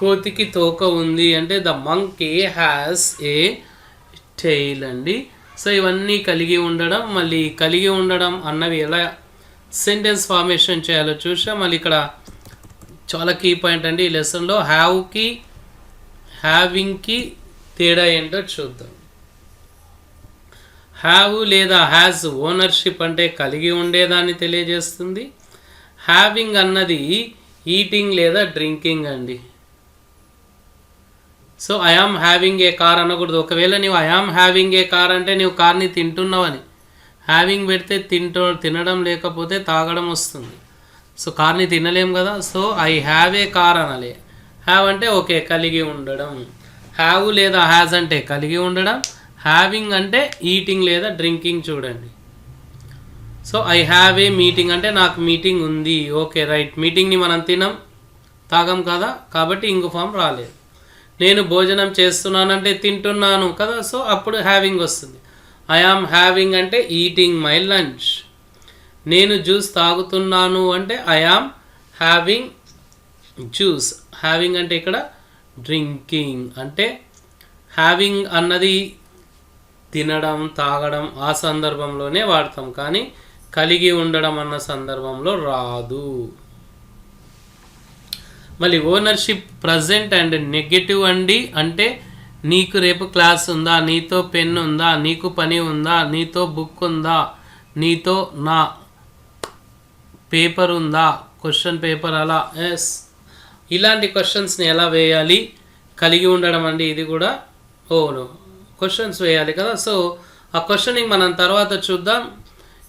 కోతికి తోక ఉంది అంటే the monkey has a tail అండి. సో ఇవన్నీ కలిగి ఉండడం, మళ్ళీ కలిగి ఉండడం అన్నవి ఎలా సెంటెన్స్ ఫార్మేషన్ చేయాలో చూసాం. మళ్ళీ ఇక్కడ చాలా కీ పాయింట్ అండి ఈ లెసన్లో. హ్యావ్కి హ్యావింగ్కి తేడా ఏంటో చూద్దాం. హ్యావ్ లేదా హ్యాజ్ ఓనర్షిప్ అంటే కలిగి ఉండేదాన్ని తెలియజేస్తుంది. హ్యావింగ్ అన్నది ఈటింగ్ లేదా డ్రింకింగ్ అండి. So I am having a car అనకూడదు. ఒకవేళ నీవు I am having a car అంటే నీవు కార్ని తింటున్నావని. హ్యావింగ్ పెడితే తినడం లేకపోతే తాగడం వస్తుంది. సో కార్ని తినలేం కదా. So I have a car అనాలి. హ్యావ్ అంటే ఓకే కలిగి ఉండడం. హ్యావ్ లేదా హ్యాజ్ అంటే కలిగి ఉండడం. హ్యావింగ్ అంటే ఈటింగ్ లేదా డ్రింకింగ్ చూడండి. So I have a meeting అంటే నాకు మీటింగ్ ఉంది. ఓకే రైట్, మీటింగ్ని మనం తాగం కదా, కాబట్టి ఇంగు ఫామ్ రాలేదు. నేను భోజనం చేస్తున్నానంటే తింటున్నాను కదా, సో అప్పుడు హ్యావింగ్ వస్తుంది. ఐ ఆమ్ హ్యావింగ్ అంటే ఈటింగ్ మై లంచ్. నేను జ్యూస్ తాగుతున్నాను అంటే I am having juice. Having అంటే ఇక్కడ డ్రింకింగ్. అంటే హ్యావింగ్ అన్నది తినడం తాగడం ఆ సందర్భంలోనే వాడతాం, కానీ కలిగి ఉండడం అన్న సందర్భంలో రాదు. మళ్ళీ ఓనర్షిప్ ప్రజెంట్ అండ్ నెగటివ్ అండి. అంటే నీకు రేపు క్లాస్ ఉందా, నీతో పెన్ ఉందా, నీకు పని ఉందా, నీతో బుక్ ఉందా, నీతో నా పేపర్ ఉందా, క్వశ్చన్ పేపర్ అలా. ఎస్, ఇలాంటి క్వశ్చన్స్ని ఎలా వేయాలి, కలిగి ఉండడం అండి ఇది కూడా. క్వశ్చన్స్ వేయాలి కదా. సో ఆ క్వశ్చనింగ్ మనం తర్వాత చూద్దాం.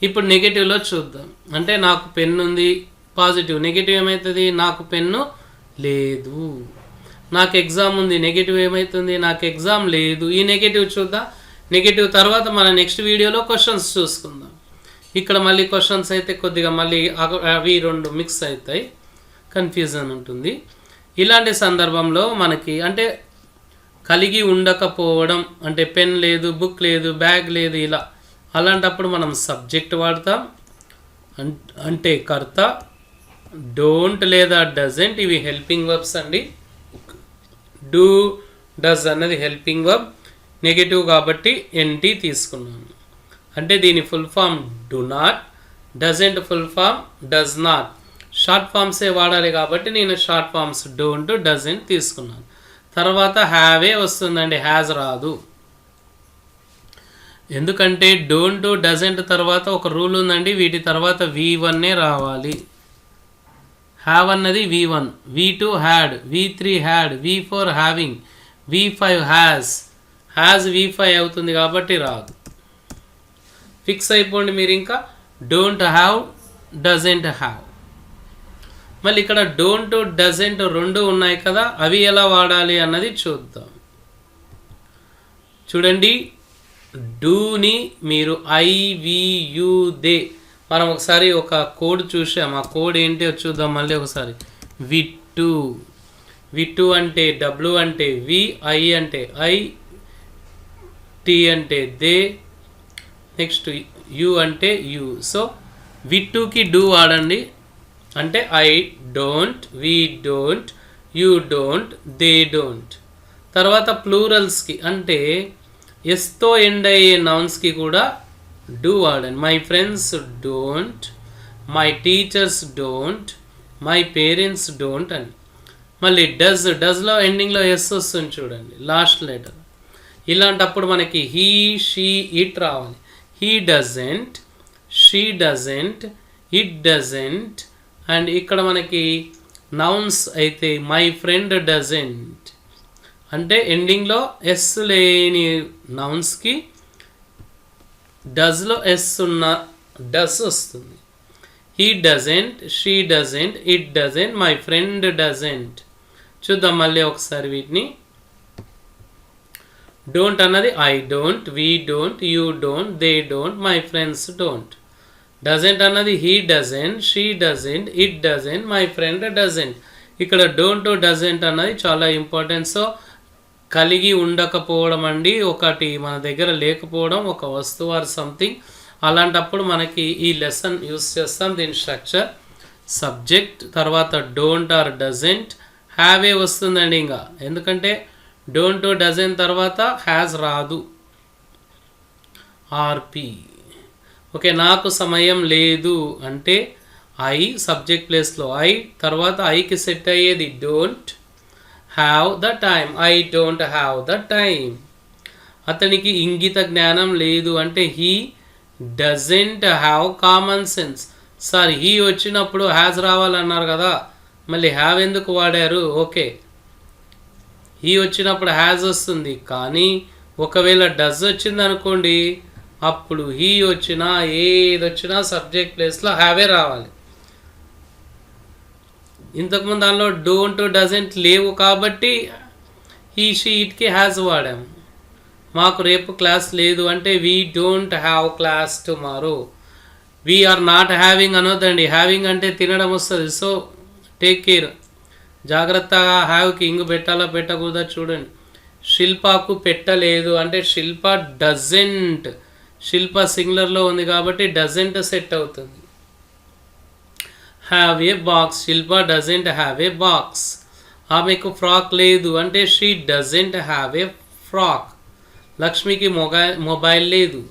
ఇప్పుడు నెగిటివ్లో చూద్దాం. అంటే నాకు పెన్ను ఉంది పాజిటివ్, నెగిటివ్ ఏమవుతుంది నాకు పెన్ను లేదు. నాకు ఎగ్జామ్ ఉంది, నెగిటివ్ ఏమవుతుంది నాకు ఎగ్జామ్ లేదు. ఈ నెగిటివ్ చూద్దాం. నెగిటివ్ తర్వాత మన నెక్స్ట్ వీడియోలో క్వశ్చన్స్ చూసుకుందాం. ఇక్కడ మళ్ళీ క్వశ్చన్స్ అయితే కొద్దిగా మళ్ళీ అవి రెండు మిక్స్ అవుతాయి, కన్ఫ్యూజన్ ఉంటుంది. ఇలాంటి సందర్భంలో మనకి అంటే కలిగి ఉండకపోవడం అంటే పెన్ లేదు, బుక్ లేదు, బ్యాగ్ లేదు, ఇలా అలాంటప్పుడు మనం సబ్జెక్ట్ వాడతాం. అంటే కర్త, డోంట్ లేదా డజంట్ ఇవి హెల్పింగ్ వర్బ్స్ అండి. డూ, డస్ అన్నది హెల్పింగ్ వర్బ్, నెగటివ్ కాబట్టి ఎన్టీ తీసుకున్నాను. అంటే దీని full form do not, doesn't full form does not. Short ఫామ్సే వాడాలి కాబట్టి నేను షార్ట్ ఫామ్స్ డోంట్, డజంట్ తీసుకున్నాను. తర్వాత హ్యావే వస్తుందండి, హ్యాజ్ రాదు. ఎందుకంటే డోంట్, డజంట్ తర్వాత ఒక రూల్ ఉందండి, వీటి తర్వాత V1 రావాలి. హ్యావ్ అన్నది V1, V2 had, V3 had, V4 having, V5 has V5 అవుతుంది కాబట్టి రాదు. ఫిక్స్ అయిపోండి మీరు. ఇంకా డోంట్ హ్యావ్, డజంట్ హ్యావ్. మళ్ళీ ఇక్కడ డోంట్, డజంట్ రెండు ఉన్నాయి కదా, అవి ఎలా వాడాలి అన్నది చూద్దాం. చూడండి, డూని మీరు IVU దే, మనం ఒకసారి ఒక కోడ్ చూసాం. ఆ కోడ్ ఏంటి చూద్దాం మళ్ళీ ఒకసారి. విట్టు అంటే W అంటే V, I అంటే I, T అంటే దే, నెక్స్ట్ U అంటే U. సో విట్టుకి డూ వాడండి. అంటే I don't, we don't, you don't, they don't. తర్వాత ప్లూరల్స్కి అంటే ఎస్తో ఎండ్ అయ్యే నౌన్స్కి కూడా డూ వాడండి. My friends don't, my teachers don't, my parents don't అని. మళ్ళీ డస్లో ఎండింగ్లో ఎస్ వస్తుంది చూడండి, లాస్ట్ లెటర్. ఇలాంటప్పుడు మనకి హీ, షీ, ఇట్ రావాలి. He doesn't, she doesn't, it doesn't. And ఇక్కడ మనకి నౌన్స్ అయితే మై ఫ్రెండ్ డజంట్. అంటే ఎండింగ్లో ఎస్ లేని నౌన్స్కి డస్లో ఎస్ ఉన్న డస్ వస్తుంది. He doesn't, she doesn't, it doesn't, my friend doesn't. చూద్దాం మళ్ళీ ఒకసారి వీటిని. డోంట్ అన్నది I don't, we don't, you don't, they don't, my friends don't. Doesn't అన్నది he doesn't, she doesn't, it doesn't, my friend doesn't. ఇక్కడ డోంట్, డజంట్ అన్నది చాలా ఇంపార్టెంట్. సో కలిగి ఉండకపోవడం అండి, ఒకటి మన దగ్గర లేకపోవడం, ఒక వస్తువు ఆర్ సంథింగ్. అలాంటప్పుడు మనకి ఈ లెసన్ యూస్ చేస్తాం. దీని స్ట్రక్చర్ సబ్జెక్ట్, తర్వాత డోంట్ ఆర్ డజంట్, హ్యావే వస్తుందండి. ఇంకా ఎందుకంటే డోంట్, డజంట్ తర్వాత హ్యాజ్ రాదు. ఆర్పి. ఓకే, నాకు సమయం లేదు అంటే ఐ, సబ్జెక్ట్ ప్లేస్లో ఐ, తర్వాత ఐకి సెట్ అయ్యేది don't have the time, I don't have the time. అతనికి ఇంగిత జ్ఞానం లేదు అంటే he doesn't have common sense. Sir he వచ్చినప్పుడు హ్యాజ్ రావాలన్నారు కదా, మళ్ళీ హ్యావ్ ఎందుకు వాడారు? ఓకే, హీ వచ్చినప్పుడు హ్యాజ్ వస్తుంది, కానీ ఒకవేళ డజ్ వచ్చింది అనుకోండి, అప్పుడు హీ వచ్చినా ఏది వచ్చినా సబ్జెక్ట్ ప్లేస్లో హ్యావే రావాలి. ఇంతకుముందు దానిలో డోంట్, డజంట్ లేవు కాబట్టి హీ, షీ, ఇట్కి హ్యాజ్ వాడాము. మాకు రేపు క్లాస్ లేదు అంటే we don't have class tomorrow. We are not having అనొద్దండి, హ్యావింగ్ అంటే తినడం వస్తుంది. సో టేక్ కేర్, జాగ్రత్తగా. హ్యావ్కి ఇంగు పెట్టాలా పెట్టకూడదా చూడండి. శిల్పకు పెట్టలేదు అంటే శిల్ప డజంట్, శిల్ప సింగులర్లో ఉంది కాబట్టి డజంట్ సెట్ అవుతుంది. Have a box, Shilpa doesn't have a box. ఆమెకు ఫ్రాక్ లేదు అంటే she doesn't have a frock. లక్ష్మికి మొబైల్ లేదు,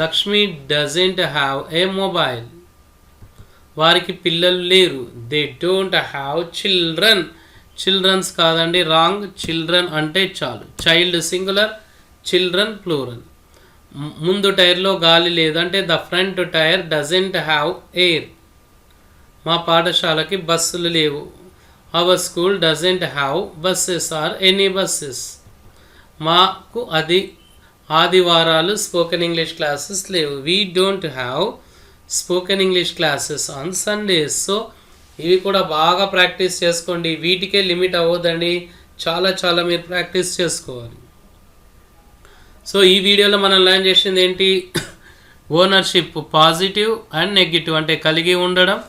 Lakshmi doesn't have a mobile. వారికి పిల్లలు లేరు, they don't have children. Childrens కాదండి, రాంగ్. చిల్డ్రన్ అంటే చాలు. Child singular, children plural. ముందు టైర్లో గాలి లేదు అంటే the front tyre doesn't have air. మా పాఠశాలకి బస్సులు లేవు, our school doesn't have buses or any buses. మాకు ఆదివారాలు స్పోకెన్ ఇంగ్లీష్ క్లాసెస్ లేవు, we don't have spoken English classes on Sundays. So ఇవి కూడా బాగా ప్రాక్టీస్ చేసుకోండి. వీటికే లిమిట్ అవ్వదండి, చాలా చాలా మీరు ప్రాక్టీస్ చేసుకోవాలి. సో ఈ వీడియోలో మనం లర్న్ చేసింది ఏంటి? ఓనర్షిప్ పాజిటివ్ అండ్ నెగిటివ్ అంటే కలిగి ఉండడం.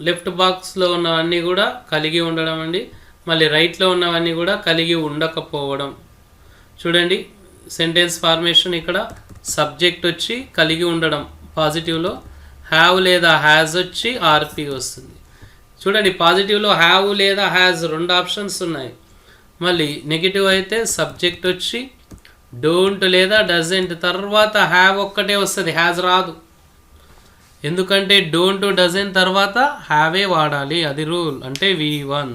లెఫ్ట్ బాక్స్లో ఉన్నవన్నీ కూడా కలిగి ఉండడం అండి. మళ్ళీ రైట్లో ఉన్నవన్నీ కూడా కలిగి ఉండకపోవడం. చూడండి సెంటెన్స్ ఫార్మేషన్. ఇక్కడ సబ్జెక్ట్ వచ్చి కలిగి ఉండడం పాజిటివ్లో, హ్యావ్ లేదా హ్యాజ్ వచ్చి ఆర్పి వస్తుంది. చూడండి పాజిటివ్లో హ్యావ్ లేదా హ్యాజ్ రెండు ఆప్షన్స్ ఉన్నాయి. మళ్ళీ నెగిటివ్ అయితే సబ్జెక్ట్ వచ్చి డోంట్ లేదా డజెంట్, తర్వాత హ్యావ్ ఒక్కటే వస్తుంది, హ్యాజ్ రాదు. ఎందుకంటే డోంట్ డజెంట్ తర్వాత హ్యావే వాడాలి, అది రూల్. అంటే V1.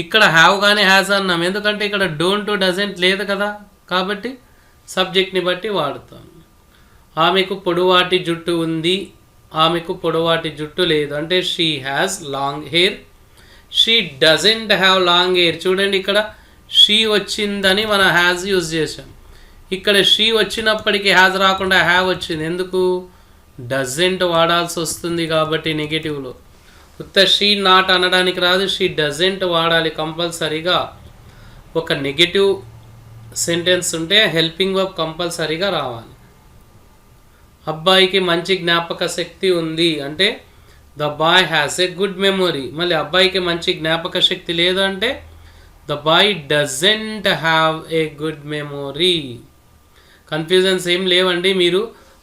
ఇక్కడ హ్యావ్ కానీ హ్యాజ్ అన్నాం, ఎందుకంటే ఇక్కడ డోంట్ డజెంట్ లేదు కదా, కాబట్టి సబ్జెక్ట్ని బట్టి వాడుతాం. ఆమెకు పొడవాటి జుట్టు ఉంది, ఆమెకు పొడవాటి జుట్టు లేదు. అంటే she has long hair, she doesn't have long hair. చూడండి ఇక్కడ షీ వచ్చిందని మనం హ్యాజ్ యూజ్ చేసాం, ఇక్కడ షీ వచ్చినప్పటికీ హ్యాజ్ రాకుండా హ్యావ్ వచ్చింది. ఎందుకు? డజెంట్ వాడాల్సి వస్తుంది కాబట్టి నెగిటివ్లో. ఉత్త షీ నాట్ అనడానికి రాదు, షీ డజెంట్ వాడాలి కంపల్సరీగా. ఒక నెగిటివ్ సెంటెన్స్ ఉంటే హెల్పింగ్ వర్బ్ కంపల్సరీగా రావాలి. అబ్బాయికి మంచి జ్ఞాపక శక్తి ఉంది అంటే the boy has a good memory. మళ్ళీ అబ్బాయికి మంచి జ్ఞాపక శక్తి లేదు అంటే the boy doesn't have a good memory. Confusions ఏం లేవండి. మీరు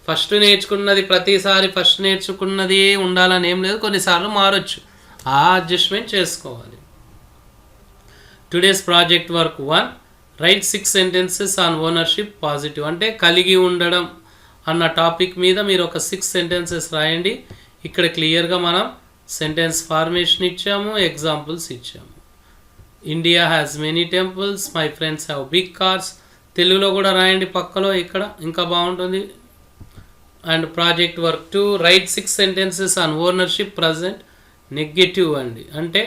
ఫస్ట్ నేర్చుకున్నది ప్రతిసారి ఫస్ట్ నేర్చుకున్నది ఉండాలని ఏం లేదు, కొన్నిసార్లు మారొచ్చు, ఆ అడ్జస్ట్మెంట్ చేసుకోవాలి. Today's project work 1, right 6 sentences on ownership positive. అంటే కలిగి ఉండడం అన్న టాపిక్ మీద మీరు ఒక 6 సెంటెన్సెస్ రాయండి. ఇక్కడ క్లియర్గా మనం సెంటెన్స్ ఫార్మేషన్ ఇచ్చాము, ఎగ్జాంపుల్స్ ఇచ్చాము. India has many temples, my friends have big cars. తెలుగులో కూడా రాయండి పక్కలో, ఇక్కడ ఇంకా బాగుంటుంది. And project work 2, write 6 sentences on ownership present negative అండి, అంటే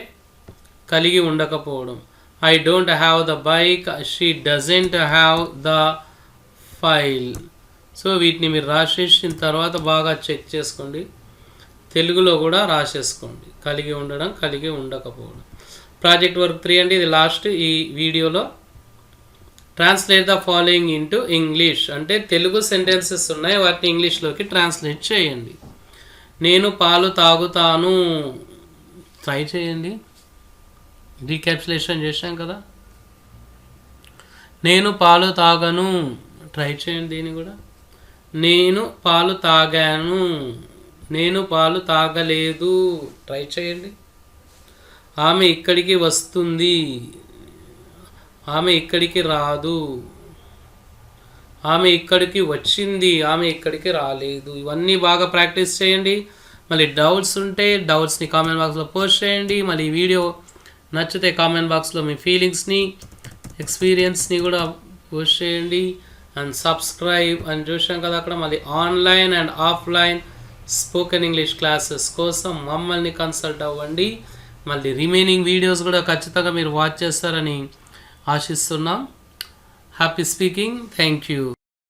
కలిగి ఉండకపోవడం. I don't have the bike, she doesn't have the file. So వీటిని మీరు రాసేసిన తర్వాత బాగా చెక్ చేసుకోండి, తెలుగులో కూడా రాసేసుకోండి. కలిగి ఉండడం, కలిగి ఉండకపోవడం. ప్రాజెక్ట్ వర్క్ 3 అంటే ఇది లాస్ట్ ఈ వీడియోలో. Translate the following into English, అంటే తెలుగు సెంటెన్సెస్ ఉన్నాయి, వాటిని ఇంగ్లీష్లోకి ట్రాన్స్లేట్ చేయండి. నేను పాలు తాగుతాను, ట్రై చేయండి. డీక్యాప్సులేషన్ చేశాం కదా. నేను పాలు తాగను, ట్రై చేయండి దీన్ని కూడా. నేను పాలు తాగాను, నేను పాలు తాగలేదు, ట్రై చేయండి. ఆమె ఇక్కడికి వస్తుంది, ఆమె ఇక్కడికి రాదు. ఆమె ఇక్కడికి వచ్చింది, ఆమె ఇక్కడికి రాలేదు. ఇవన్నీ బాగా ప్రాక్టీస్ చేయండి. మళ్ళీ డౌట్స్ ఉంటే డౌట్స్ని కామెంట్ బాక్స్లో పోస్ట్ చేయండి. మళ్ళీ ఈ వీడియో నచ్చితే కామెంట్ బాక్స్లో మీ ఫీలింగ్స్ని, ఎక్స్పీరియన్స్ని కూడా పోస్ట్ చేయండి. అండ్ సబ్స్క్రైబ్ అని చూసాం కదా అక్కడ. మళ్ళీ online and offline spoken English classes కోసం మమ్మల్ని కన్సల్ట్ అవ్వండి. మళ్ళీ రిమైనింగ్ వీడియోస్ కూడా ఖచ్చితంగా మీరు వాచ్ చేస్తారని ఆశిస్తున్నాం. Happy speaking. Thank you.